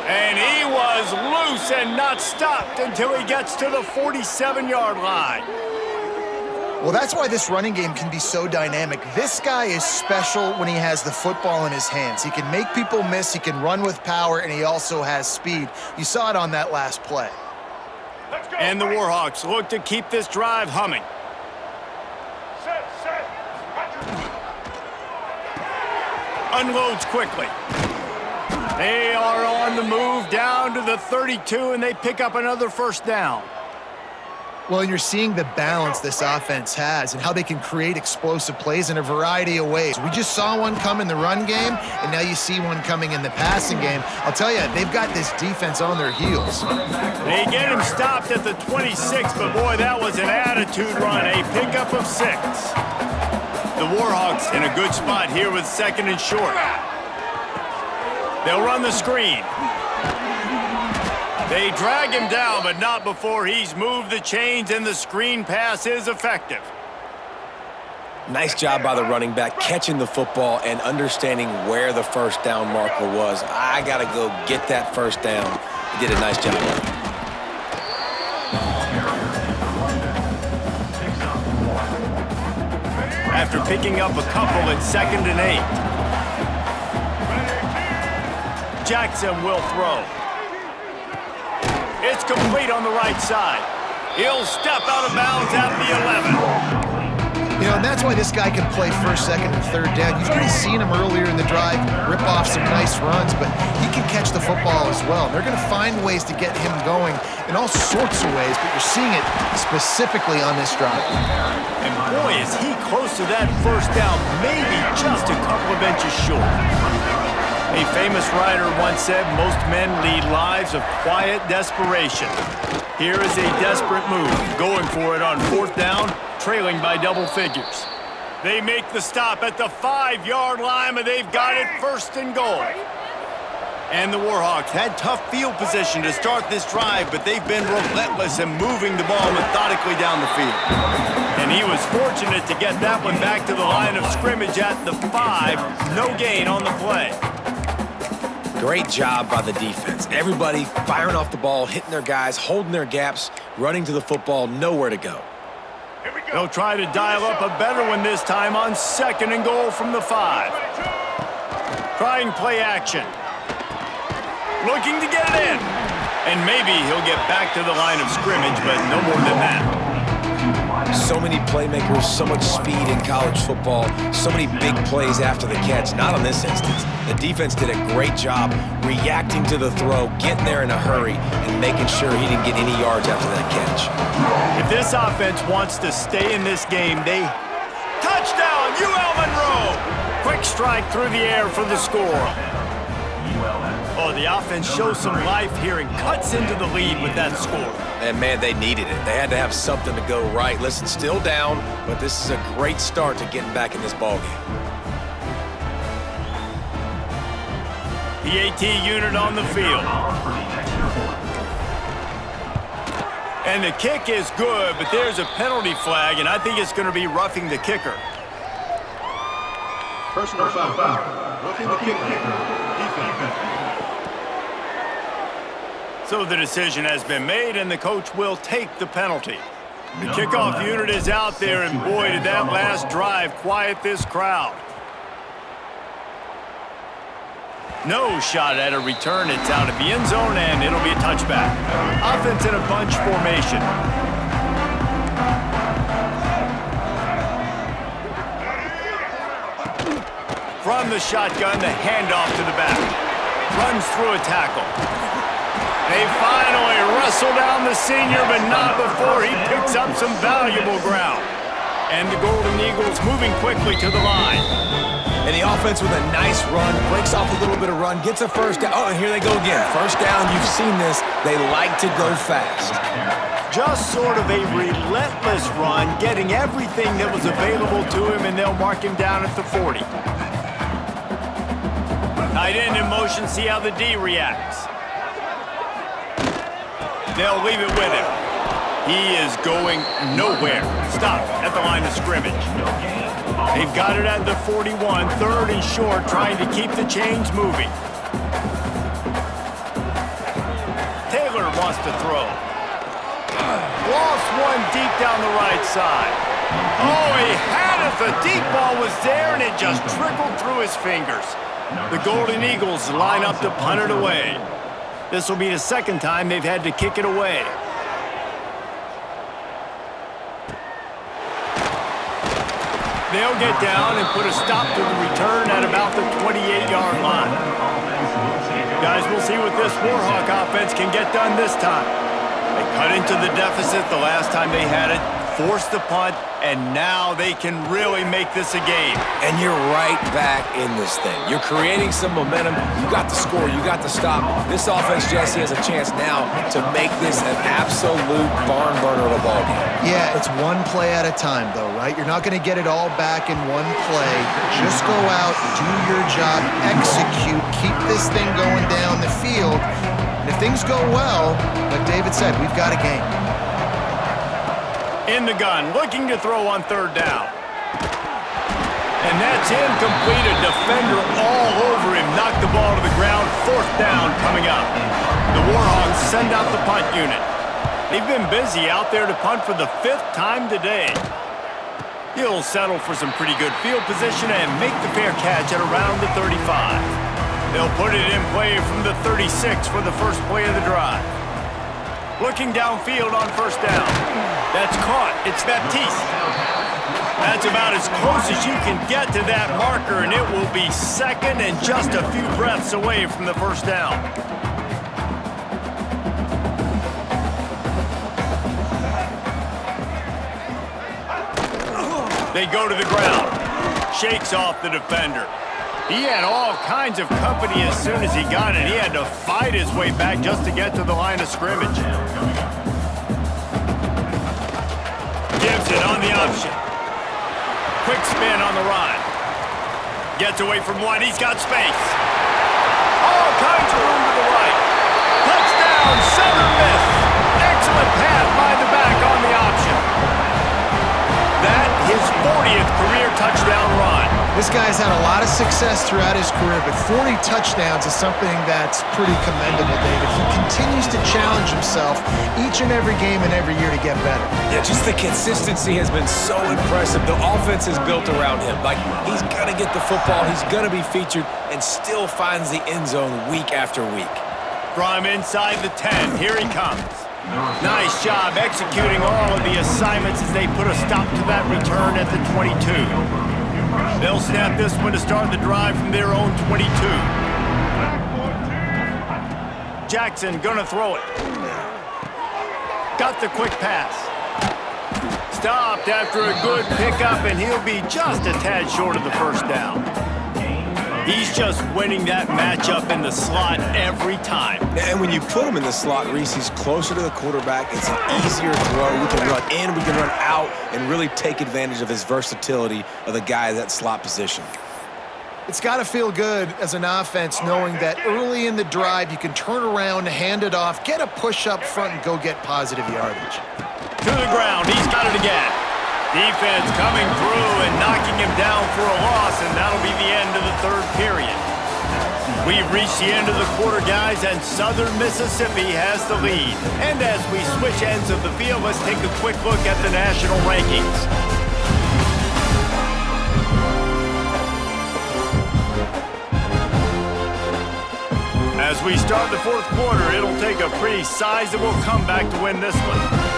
Speaker 1: And he was loose and not stopped until he gets to the 47-yard line.
Speaker 3: Well, that's why this running game can be so dynamic. This guy is special when he has the football in his hands. He can make people miss, he can run with power, and he also has speed. You saw it on that last play.
Speaker 1: And the Warhawks look to keep this drive humming. Unloads quickly. They are on the move down to the 32, and they pick up another first down.
Speaker 3: Well, you're seeing the balance this offense has and how they can create explosive plays in a variety of ways. We just saw one come in the run game, and now you see one coming in the passing game. I'll tell you, they've got this defense on their heels.
Speaker 1: They get him stopped at the 26, but boy, that was an attitude run, a pickup of 6. The Warhawks in a good spot here with 2nd and short. They'll run the screen. They drag him down, but not before he's moved the chains, and the screen pass is effective.
Speaker 2: Nice job by the running back, catching the football and understanding where the first down marker was. I got to go get that first down. He did a nice job.
Speaker 1: After picking up a couple at 2nd and 8. Jackson will throw. It's complete on the right side. He'll step out of bounds at the 11.
Speaker 3: You know, and that's why this guy can play 1st, 2nd, and 3rd down. You've already seen him earlier in the drive rip off some nice runs, but he can catch the football as well. They're going to find ways to get him going in all sorts of ways, but you're seeing it specifically on this drive.
Speaker 1: And boy, is he close to that first down, maybe just a couple of inches short. A famous writer once said, most men lead lives of quiet desperation. Here is a desperate move, going for it on 4th down, trailing by double figures. They make the stop at the 5-yard line, but they've got it 1st and goal. And the Warhawks had tough field position to start this drive, but they've been relentless in moving the ball methodically down the field. And he was fortunate to get that one back to the line of scrimmage at the 5. No gain on the play.
Speaker 2: Great job by the defense. Everybody firing off the ball, hitting their guys, holding their gaps, running to the football, nowhere to go.
Speaker 1: They'll try to dial up a better one this time on 2nd and goal from the 5. Trying play action. Looking to get it in. And maybe he'll get back to the line of scrimmage, but no more than that.
Speaker 2: So many playmakers, so much speed in college football, so many big plays after the catch. Not on this instance. The defense did a great job reacting to the throw, getting there in a hurry, and making sure he didn't get any yards after that catch.
Speaker 1: If this offense wants to stay in this game, they... Touchdown, Monroe! Quick strike through the air for the score. Oh, the offense shows some life here and cuts into the lead with that score.
Speaker 2: And, man, they needed it. They had to have something to go right. Listen, still down, but this is a great start to getting back in this ballgame.
Speaker 1: The AT unit on the field. And the kick is good, but there's a penalty flag, and I think it's going to be roughing the kicker.
Speaker 5: Personal foul. Roughing the kicker. Defense.
Speaker 1: So the decision has been made, and the coach will take the penalty. The kickoff unit is out there, and boy, did that last drive quiet this crowd. No shot at a return. It's out of the end zone, and it'll be a touchback. Offense in a bunch formation. From the shotgun, the handoff to the back. Runs through a tackle. They finally wrestle down the senior, but not before he picks up some valuable ground. And the Golden Eagles moving quickly to the line.
Speaker 2: And the offense with a nice run, breaks off a little bit of run, gets a first down. Oh, and here they go again. First down, you've seen this. They like to go fast.
Speaker 1: Just sort of a relentless run, getting everything that was available to him, and they'll mark him down at the 40. Tight end in motion, see how the D reacts. They'll leave it with him. He is going nowhere. Stop at the line of scrimmage. They've got it at the 41, 3rd and short, trying to keep the chains moving. has to throw. Lost one deep down the right side. Oh, he had it. The deep ball was there, and it just trickled through his fingers. The Golden Eagles line up to punt it away. This will be the second time they've had to kick it away. They'll get down and put a stop to the return at about the 28-yard line. Guys, we'll see what this Warhawk offense can get done this time. They cut into the deficit the last time they had it, forced the punt, and now they can really make this a game.
Speaker 2: And you're right back in this thing. You're creating some momentum. You got the score. You got the stop. This offense, Jesse, has a chance now to make this an absolute barn burner of a ball game.
Speaker 3: Yeah, it's one play at a time, though, right? You're not going to get it all back in one play. Just go out, do your job, execute, keep this thing going down the field. And if things go well, like David said, we've got a game.
Speaker 1: In the gun, looking to throw on third down. And that's incomplete. A defender all over him. Knocked the ball to the ground. Fourth down coming up. The Warhawks send out the punt unit. They've been busy out there to punt for the 5th time today. He'll settle for some pretty good field position and make the fair catch at around the 35. They'll put it in play from the 36 for the first play of the drive. Looking downfield on first down. That's caught. It's Baptiste. That's about as close as you can get to that marker, and it will be second and just a few breaths away from the first down. They go to the ground. Shakes off the defender. He had all kinds of company as soon as he got it. He had to fight his way back just to get to the line of scrimmage. Gibson on the option. Quick spin on the run. Gets away from one. He's got space. All kinds of room to the right. Touchdown, Southern Miss. Excellent pass by the back on the option. That his 40th career touchdown run.
Speaker 3: This guy's had a lot of success throughout his career, but 40 touchdowns is something that's pretty commendable, David. He continues to challenge himself each and every game and every year to get better.
Speaker 2: Yeah, just the consistency has been so impressive. The offense is built around him. Like, he's going to get the football, he's going to be featured, and still finds the end zone week after week.
Speaker 1: From inside the 10, here he comes. Nice job executing all of the assignments as they put a stop to that return at the 22. They'll snap this one to start the drive from their own 22. Jackson gonna throw it. Got the quick pass. Stopped after a good pickup, and he'll be just a tad short of the first down. He's just winning that matchup in the slot every time.
Speaker 2: And when you put him in the slot, Reese, he's closer to the quarterback. It's an easier throw. We can run in, we can run out, and really take advantage of his versatility of the guy at that slot position.
Speaker 3: It's got to feel good as an offense knowing that early in the drive you can turn around, hand it off, get a push up front, and go get positive yardage.
Speaker 1: To the ground, he's got it again. Defense coming through and knocking him down for a loss, and that'll be the end of the third period. We've reached the end of the quarter, guys, and Southern Mississippi has the lead. And as we switch ends of the field, let's take a quick look at the national rankings. As we start the fourth quarter, it'll take a pretty sizable comeback to win this one.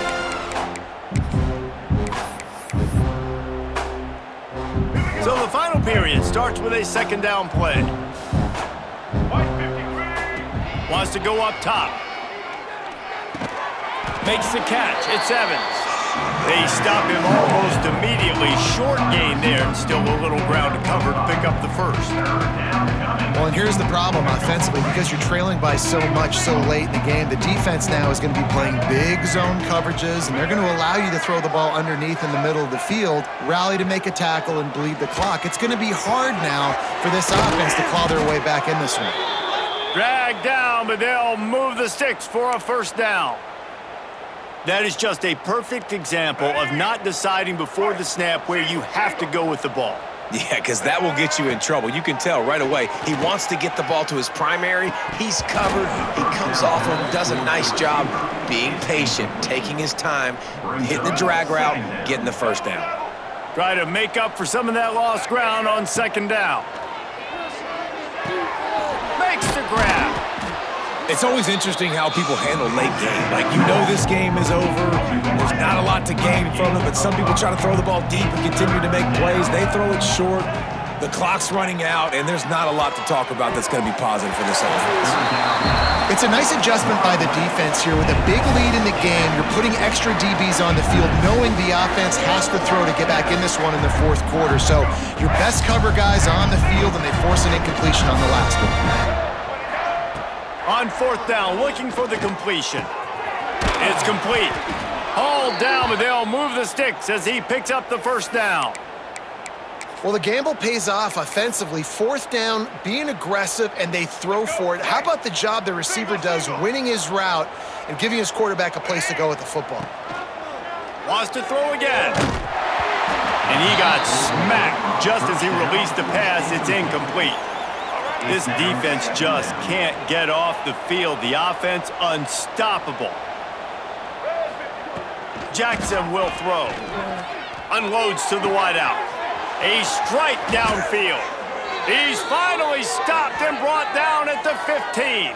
Speaker 1: So the final period starts with a second down play. Wants to go up top. Makes the catch. It's Evans. They stop him almost immediately. Short gain there, and still a little ground to cover to pick up the first.
Speaker 3: Well, and here's the problem offensively. Because you're trailing by so much so late in the game, the defense now is going to be playing big zone coverages, and they're going to allow you to throw the ball underneath in the middle of the field, rally to make a tackle, and bleed the clock. It's going to be hard now for this offense to claw their way back in this one.
Speaker 1: Dragged down, but they'll move the sticks for a first down. That is just a perfect example of not deciding before the snap where you have to go with the ball.
Speaker 2: Yeah, because that will get you in trouble. You can tell right away. He wants to get the ball to his primary. He's covered. He comes off him, does a nice job being patient, taking his time, hitting the drag route, getting the first down.
Speaker 1: Try to make up for some of that lost ground on second down. Makes the grab.
Speaker 2: It's always interesting how people handle late game. Like, you know this game is over. There's not a lot to gain from it, but some people try to throw the ball deep and continue to make plays. They throw it short. The clock's running out, and there's not a lot to talk about that's going to be positive for this offense.
Speaker 3: It's a nice adjustment by the defense here. With a big lead in the game, you're putting extra DBs on the field, knowing the offense has to throw to get back in this one in the fourth quarter. So your best cover guys on the field, and they force an incompletion on the last one.
Speaker 1: On fourth down, looking for the completion. It's complete. Hauled down, but they'll move the sticks as he picks up the first down.
Speaker 3: Well, the gamble pays off offensively. Fourth down, being aggressive, and they throw for it. How about the job the receiver does winning his route and giving his quarterback a place to go with the football?
Speaker 1: Wants to throw again. And he got smacked just as he released the pass. It's incomplete. This defense just can't get off the field. The offense unstoppable. Jackson will throw. Unloads to the wideout. A strike downfield. He's finally stopped and brought down at the 15.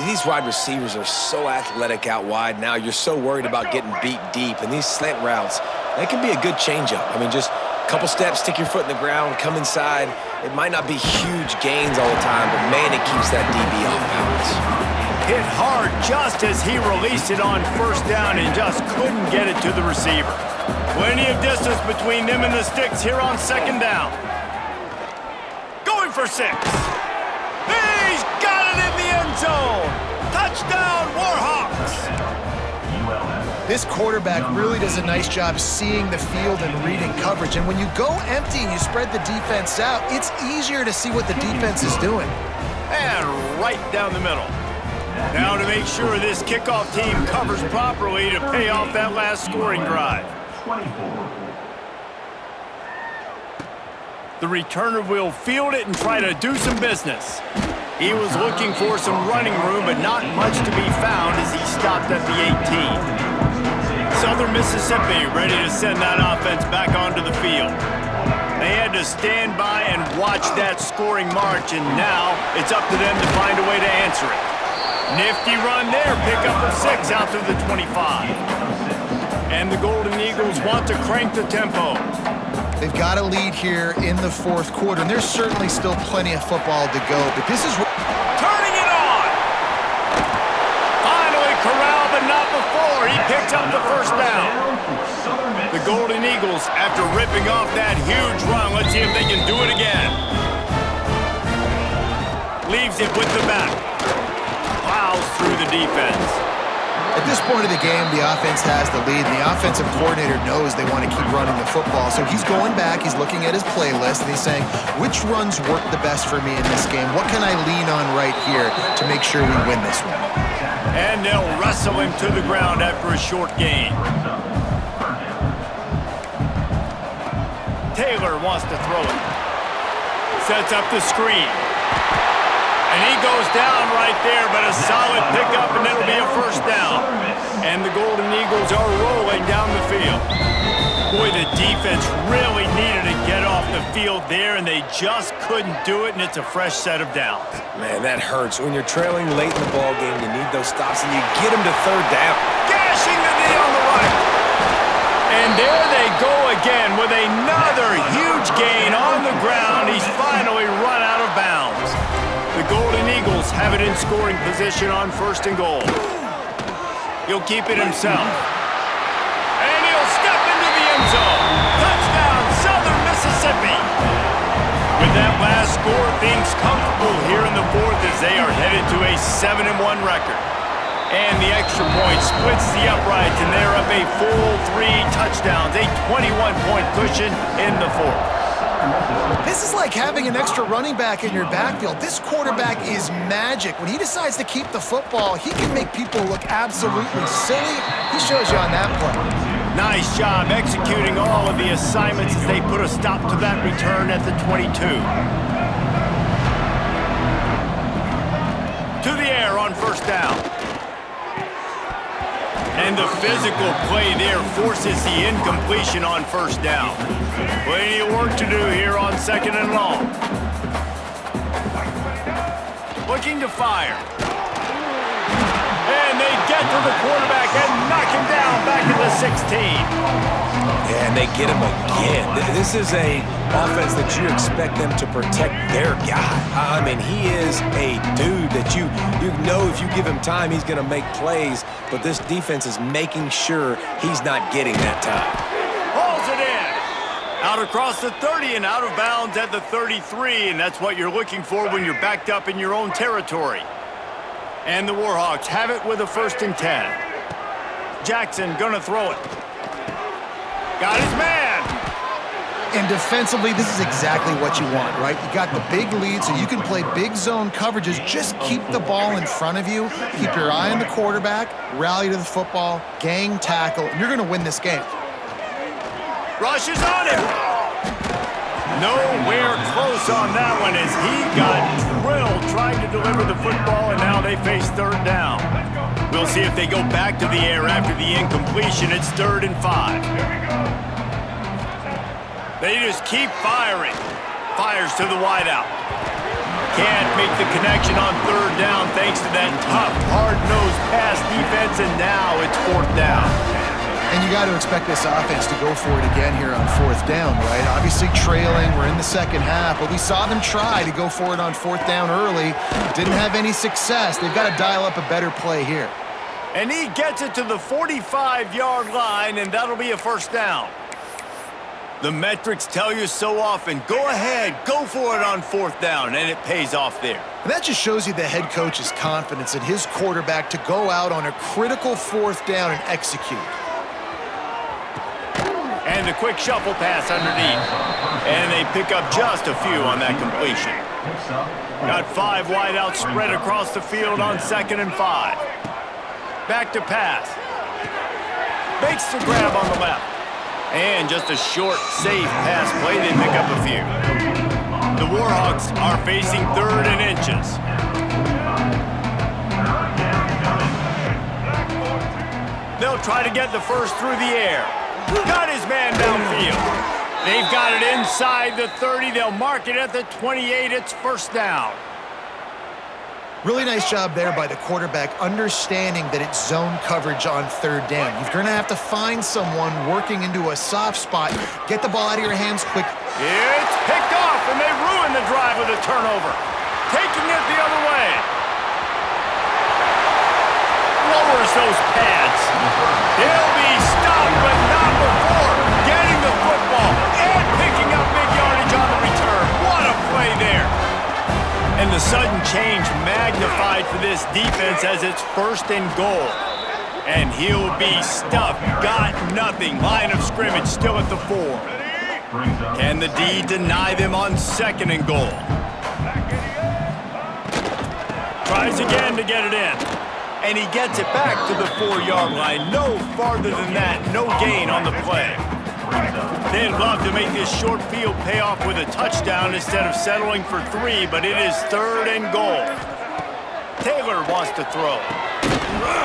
Speaker 2: These wide receivers are so athletic out wide now. You're so worried about getting beat deep. And these slant routes, that can be a good changeup. I mean, just a couple steps, stick your foot in the ground, come inside. It might not be huge gains all the time, but, man, it keeps that DB off balance.
Speaker 1: Hit hard just as he released it on first down and just couldn't get it to the receiver. Plenty of distance between them and the sticks here on second down. Going for 6. He's got it in the end zone. Touchdown, Warhawks.
Speaker 3: This quarterback really does a nice job seeing the field and reading coverage. And when you go empty and you spread the defense out, it's easier to see what the defense is doing.
Speaker 1: And right down the middle. Now to make sure this kickoff team covers properly to pay off that last scoring drive. The returner will field it and try to do some business. He was looking for some running room, but not much to be found as he stopped at the 18. Southern Mississippi ready to send that offense back onto the field. They had to stand by and watch that scoring march, and now it's up to them to find a way to answer it. Nifty run there, pickup of 6 out to the 25. And the Golden Eagles want to crank the tempo.
Speaker 3: They've got a lead here in the fourth quarter, and there's certainly still plenty of football to go, but this is...
Speaker 1: Turning it on! Finally corralled, but not before. He picks up the first down. The Golden Eagles, after ripping off that huge run, let's see if they can do it again. Leaves it with the back. Plows through the defense.
Speaker 3: At this point of the game, the offense has the lead, and the offensive coordinator knows they want to keep running the football. So he's going back, he's looking at his playlist, and he's saying, which runs work the best for me in this game? What can I lean on right here to make sure we win this one?
Speaker 1: And they'll wrestle him to the ground after a short gain. Taylor wants to throw it. Sets up the screen. And he goes down right there, but a solid pickup, and it'll be a first down. And the Golden Eagles are rolling down the field. Boy, the defense really needed to get off the field there, and they just couldn't do it, and it's a fresh set of downs.
Speaker 2: Man, that hurts. When you're trailing late in the ball game, you need those stops, and you get them to third down.
Speaker 1: Gashing the knee on the right. And there they go again with another huge gain on the ground. He's finally run out of bounds. The Golden Eagles have it in scoring position on first and goal. He'll keep it himself. And he'll step into the end zone. Touchdown, Southern Mississippi. With that last score, things comfortable here in the fourth as they are headed to a 7-1 record. And the extra point splits the uprights, and they're up a full 3 touchdowns, a 21-point cushion in the fourth.
Speaker 3: This is like having an extra running back in your backfield. This quarterback is magic. When he decides to keep the football, he can make people look absolutely silly. He shows you on that play.
Speaker 1: Nice job executing all of the assignments as they put a stop to that return at the 22. To the air on first down. And the physical play there forces the incompletion on first down. Plenty of work to do here on second and long. Looking to fire. And they get to the quarterback and knock him down back at the 16.
Speaker 2: And they get him again. This is a offense that you expect them to protect their guy. I mean, he is a dude that you know if you give him time, he's going to make plays, but this defense is making sure he's not getting that time.
Speaker 1: Hauls it in. Out across the 30 and out of bounds at the 33, and that's what you're looking for when you're backed up in your own territory. And the Warhawks have it with a 1st and 10. Jackson gonna throw it. Got his man.
Speaker 3: And defensively, this is exactly what you want, right? You got the big lead, so you can play big zone coverages. Just keep the ball in front of you. Keep your eye on the quarterback, rally to the football, gang tackle, and you're going to win this game.
Speaker 1: Rushes on him. Nowhere close on that one as he got drilled trying to deliver the football, and now they face 3rd down. We'll see if they go back to the air after the incompletion. It's 3rd and 5. They just keep firing. Fires to the wideout. Can't make the connection on 3rd down thanks to that tough, hard-nosed pass defense, and now it's 4th down.
Speaker 3: And you got to expect this offense to go for it again here on 4th down, right? Obviously trailing, we're in the second half, but we saw them try to go for it on 4th down early. Didn't have any success. They've got to dial up a better play here.
Speaker 1: And he gets it to the 45-yard line, and that'll be a 1st down. The metrics tell you so often, go ahead, go for it on 4th down, and it pays off there.
Speaker 3: And that just shows you the head coach's confidence in his quarterback to go out on a critical 4th down and execute.
Speaker 1: And the quick shuffle pass underneath. And they pick up just a few on that completion. Got 5 wideouts spread across the field on 2nd and 5. Back to pass. Makes the grab on the left. And just a short, safe pass play. They pick up a few. The Warhawks are facing 3rd and inches. They'll try to get the first through the air. Got his man downfield. They've got it inside the 30. They'll mark it at the 28. It's 1st down.
Speaker 3: Really nice job there by the quarterback, understanding that it's zone coverage on 3rd down. You're going to have to find someone working into a soft spot. Get the ball out of your hands quick.
Speaker 1: It's picked off, and they ruin the drive with a turnover. Taking it the other way. Lowers those pads. He'll be stopped, but not before getting the football and picking up big yardage on the return. What a play there. And the sudden change magnified for this defense as it's 1st and goal. And he'll be stuffed. Got nothing. Line of scrimmage still at the 4. Can the D deny them on 2nd and goal? Tries again to get it in. And he gets it back to the 4-yard line. No farther than that. No gain on the play. They'd love to make this short field pay off with a touchdown instead of settling for 3, but it is 3rd and goal. Taylor wants to throw.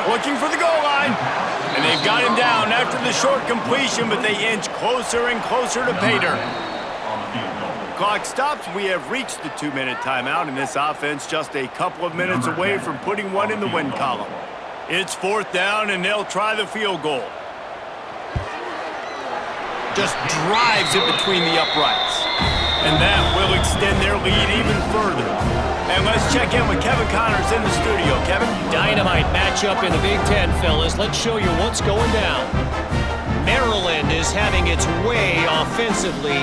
Speaker 1: Looking for the goal line. And they've got him down after the short completion, but they inch closer and closer to pay dirt. Clock stops. We have reached the 2-minute timeout, and this offense just a couple of minutes away from putting one in the win column. It's 4th down, and they'll try the field goal. Just drives it between the uprights. And that will extend their lead even further. And let's check in with Kevin Connors in the studio. Kevin?
Speaker 4: Dynamite matchup in the Big Ten, fellas. Let's show you what's going down. Maryland is having its way offensively,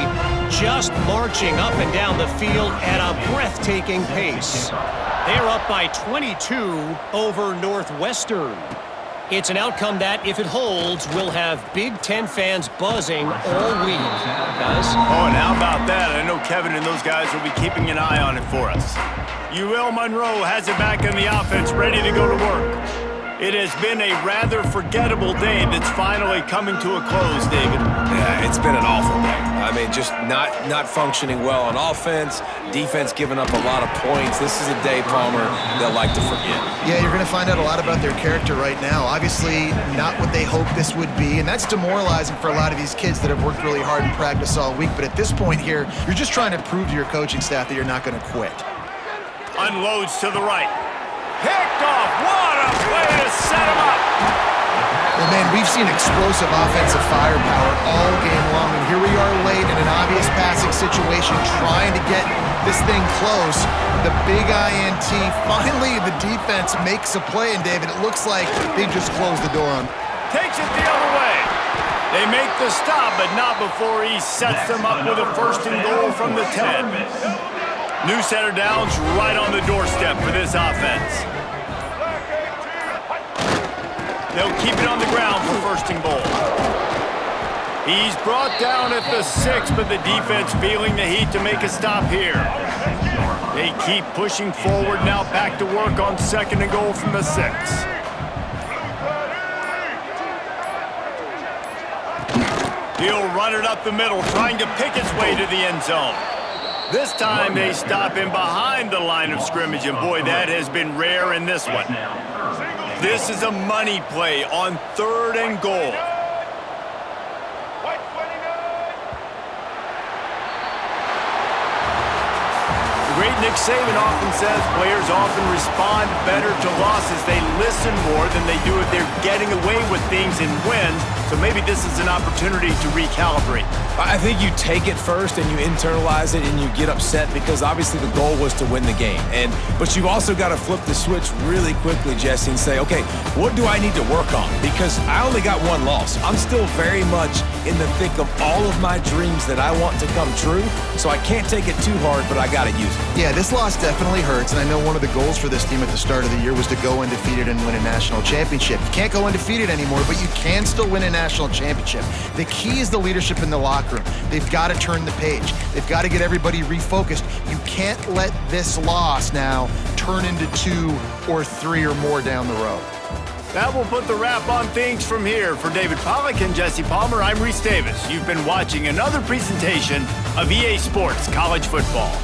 Speaker 4: just marching up and down the field at a breathtaking pace. They're up by 22 over Northwestern. It's an outcome that, if it holds, will have Big Ten fans buzzing all week. Guys?
Speaker 1: Oh, and how about that? I know Kevin and those guys will be keeping an eye on it for us. Monroe has it back in the offense, ready to go to work. It has been a rather forgettable day that's finally coming to a close, David.
Speaker 2: Yeah, it's been an awful day. I mean, just not functioning well on offense, defense giving up a lot of points. This is a day, Palmer, they'll like to forget.
Speaker 3: Yeah, you're going to find out a lot about their character right now. Obviously, not what they hoped this would be, and that's demoralizing for a lot of these kids that have worked really hard in practice all week. But at this point here, you're just trying to prove to your coaching staff that you're not going to quit.
Speaker 1: Unloads to the right. Picked off. What a way to set him up.
Speaker 3: Well, man, we've seen explosive offensive firepower all game long, and here we are late in an obvious passing situation trying to get this thing close. The big INT, finally the defense makes a play, and David, it looks like they just closed the door on.
Speaker 1: Takes it the other way. They make the stop, but not before he sets them up with a 1st and goal from the 10. New center downs right on the doorstep for this offense. They'll keep it on the ground for 1st and goal. He's brought down at the 6, but the defense feeling the heat to make a stop here. They keep pushing forward now, back to work on 2nd and goal from the 6. He'll run it up the middle, trying to pick his way to the end zone. This time they stop him behind the line of scrimmage, and boy, that has been rare in this one. This is a money play on 3rd and goal. The great Nick Saban often says players often respond better to losses. They listen more than they do if they're getting away with things and wins. So maybe this is an opportunity to recalibrate.
Speaker 2: I think you take it first and you internalize it and you get upset because obviously the goal was to win the game. But you've also got to flip the switch really quickly, Jesse, and say, okay, what do I need to work on? Because I only got one loss. I'm still very much in the thick of all of my dreams that I want to come true. So I can't take it too hard, but I got to use it.
Speaker 3: Yeah, this loss definitely hurts, and I know one of the goals for this team at the start of the year was to go undefeated and win a national championship. You can't go undefeated anymore, but you can still win a national championship. The key is the leadership in the locker room. They've got to turn the page. They've got to get everybody refocused. You can't let this loss now turn into 2 or 3 or more down the road.
Speaker 1: That will put the wrap on things from here. For David Pollack and Jesse Palmer, I'm Reese Davis. You've been watching another presentation of EA Sports College Football.